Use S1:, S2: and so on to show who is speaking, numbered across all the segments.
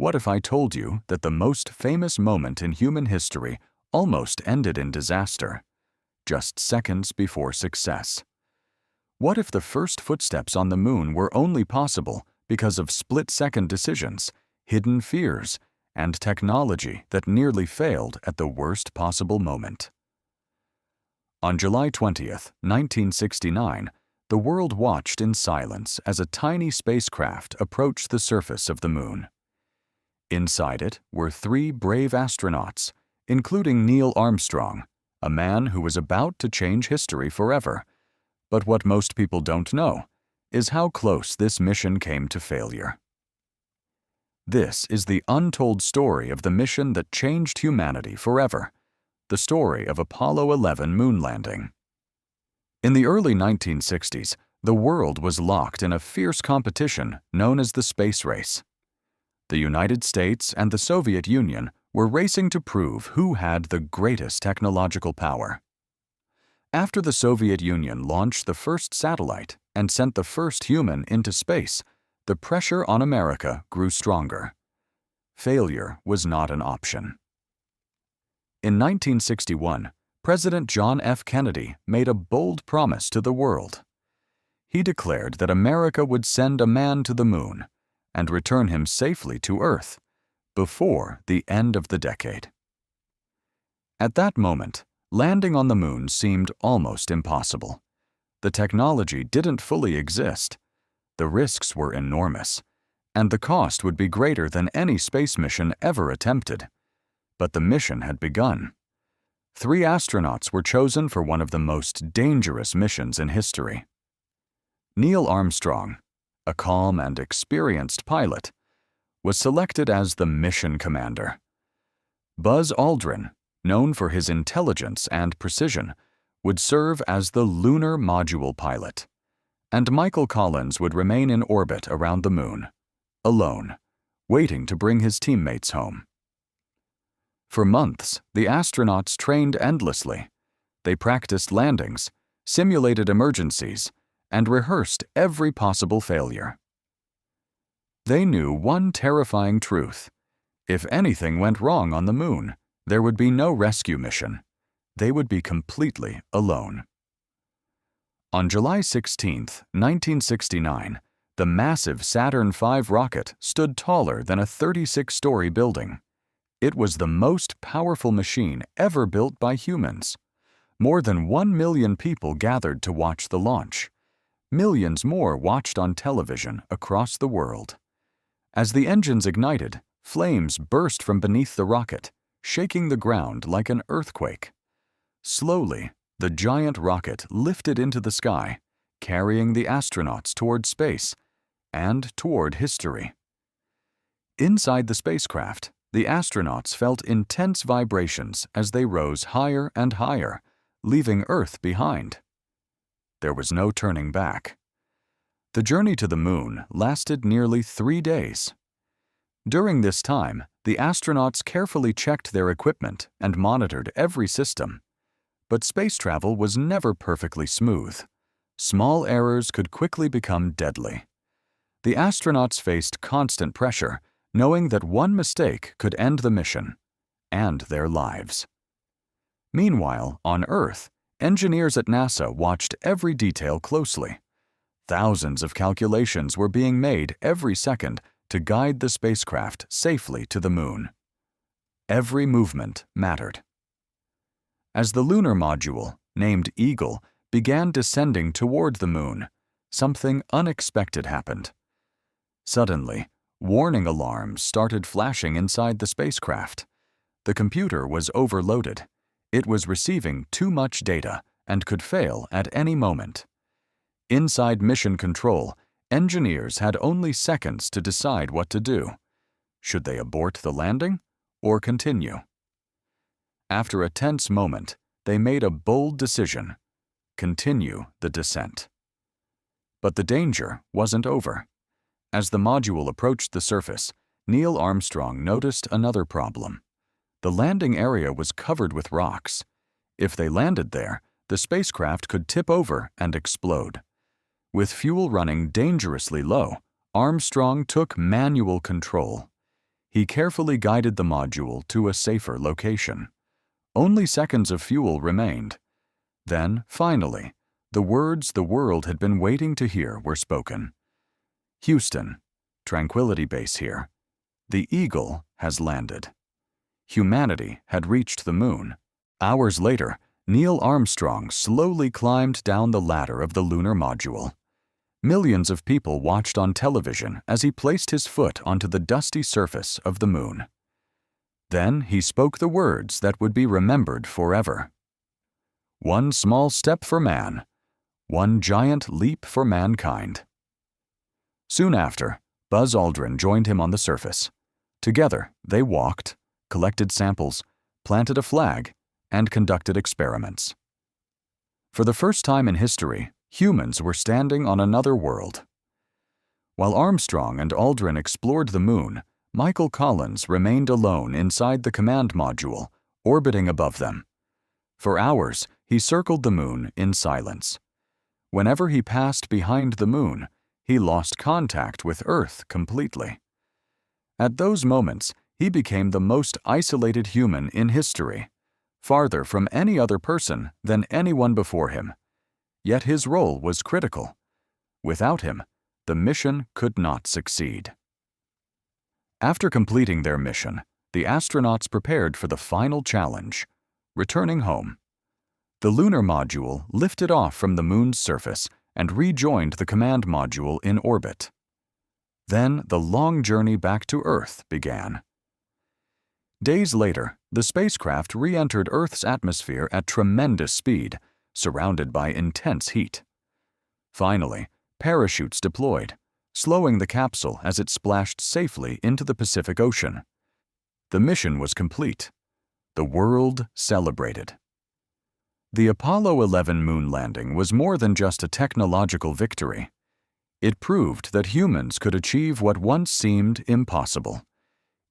S1: What if I told you that the most famous moment in human history almost ended in disaster, just seconds before success? What if the first footsteps on the moon were only possible because of split-second decisions, hidden fears, and technology that nearly failed at the worst possible moment? On July 20th, 1969, the world watched in silence as a tiny spacecraft approached the surface of the moon. Inside it were 3 brave astronauts, including Neil Armstrong, a man who was about to change history forever. But what most people don't know is how close this mission came to failure. This is the untold story of the mission that changed humanity forever, the story of Apollo 11 moon landing. In the early 1960s, the world was locked in a fierce competition known as the space race. The United States and the Soviet Union were racing to prove who had the greatest technological power. After the Soviet Union launched the first satellite and sent the first human into space, the pressure on America grew stronger. Failure was not an option. In 1961, President John F. Kennedy made a bold promise to the world. He declared that America would send a man to the moon and return him safely to Earth before the end of the decade. At that moment, landing on the moon seemed almost impossible. The technology didn't fully exist, the risks were enormous, and the cost would be greater than any space mission ever attempted. But the mission had begun. 3 astronauts were chosen for one of the most dangerous missions in history. Neil Armstrong, a calm and experienced pilot, was selected as the mission commander. Buzz Aldrin, known for his intelligence and precision, would serve as the lunar module pilot, and Michael Collins would remain in orbit around the moon, alone, waiting to bring his teammates home. For months, the astronauts trained endlessly. They practiced landings, simulated emergencies, and rehearsed every possible failure. They knew one terrifying truth: if anything went wrong on the moon, there would be no rescue mission. They would be completely alone. On July 16, 1969, the massive Saturn V rocket stood taller than a 36-story building. It was the most powerful machine ever built by humans. More than 1 million people gathered to watch the launch. Millions more watched on television across the world. As the engines ignited, flames burst from beneath the rocket, shaking the ground like an earthquake. Slowly, the giant rocket lifted into the sky, carrying the astronauts toward space and toward history. Inside the spacecraft, the astronauts felt intense vibrations as they rose higher and higher, leaving Earth behind. There was no turning back. The journey to the moon lasted nearly 3 days. During this time, the astronauts carefully checked their equipment and monitored every system. But space travel was never perfectly smooth. Small errors could quickly become deadly. The astronauts faced constant pressure, knowing that one mistake could end the mission and their lives. Meanwhile, on Earth, engineers at NASA watched every detail closely. Thousands of calculations were being made every second to guide the spacecraft safely to the moon. Every movement mattered. As the lunar module, named Eagle, began descending toward the moon, something unexpected happened. Suddenly, warning alarms started flashing inside the spacecraft. The computer was overloaded. It was receiving too much data and could fail at any moment. Inside Mission Control, engineers had only seconds to decide what to do. Should they abort the landing or continue? After a tense moment, they made a bold decision: continue the descent. But the danger wasn't over. As the module approached the surface, Neil Armstrong noticed another problem. The landing area was covered with rocks. If they landed there, the spacecraft could tip over and explode. With fuel running dangerously low, Armstrong took manual control. he carefully guided the module to a safer location. Only seconds of fuel remained. Then, finally, the words the world had been waiting to hear were spoken. "Houston, Tranquility Base here. The Eagle has landed." Humanity had reached the moon. Hours later, Neil Armstrong slowly climbed down the ladder of the lunar module. Millions of people watched on television as he placed his foot onto the dusty surface of the moon. Then he spoke the words that would be remembered forever. "One small step for man, one giant leap for mankind." Soon after, Buzz Aldrin joined him on the surface. Together, they walked, collected samples, planted a flag, and conducted experiments. For the first time in history, humans were standing on another world. While Armstrong and Aldrin explored the moon, Michael Collins remained alone inside the command module, orbiting above them. For hours, he circled the moon in silence. Whenever he passed behind the moon, he lost contact with Earth completely. At those moments, he became the most isolated human in history, farther from any other person than anyone before him. Yet his role was critical. Without him, the mission could not succeed. After completing their mission, the astronauts prepared for the final challenge, returning home. The lunar module lifted off from the moon's surface and rejoined the command module in orbit. Then the long journey back to Earth began. Days later, the spacecraft re-entered Earth's atmosphere at tremendous speed, surrounded by intense heat. Finally, parachutes deployed, slowing the capsule as it splashed safely into the Pacific Ocean. The mission was complete. The world celebrated. The Apollo 11 moon landing was more than just a technological victory. It proved that humans could achieve what once seemed impossible.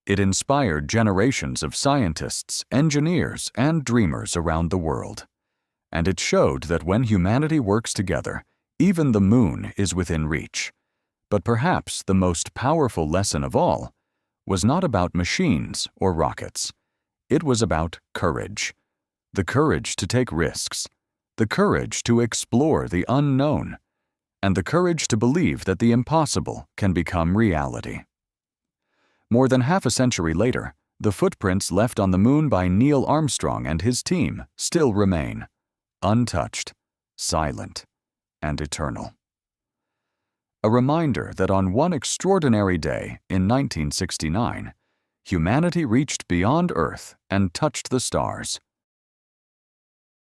S1: It inspired generations of scientists, engineers, and dreamers around the world. And it showed that when humanity works together, even the moon is within reach. But perhaps the most powerful lesson of all was not about machines or rockets. It was about courage. The courage to take risks, the courage to explore the unknown, and the courage to believe that the impossible can become reality. More than half a century later, the footprints left on the moon by Neil Armstrong and his team still remain, untouched, silent, and eternal. A reminder that on one extraordinary day in 1969, humanity reached beyond Earth and touched the stars,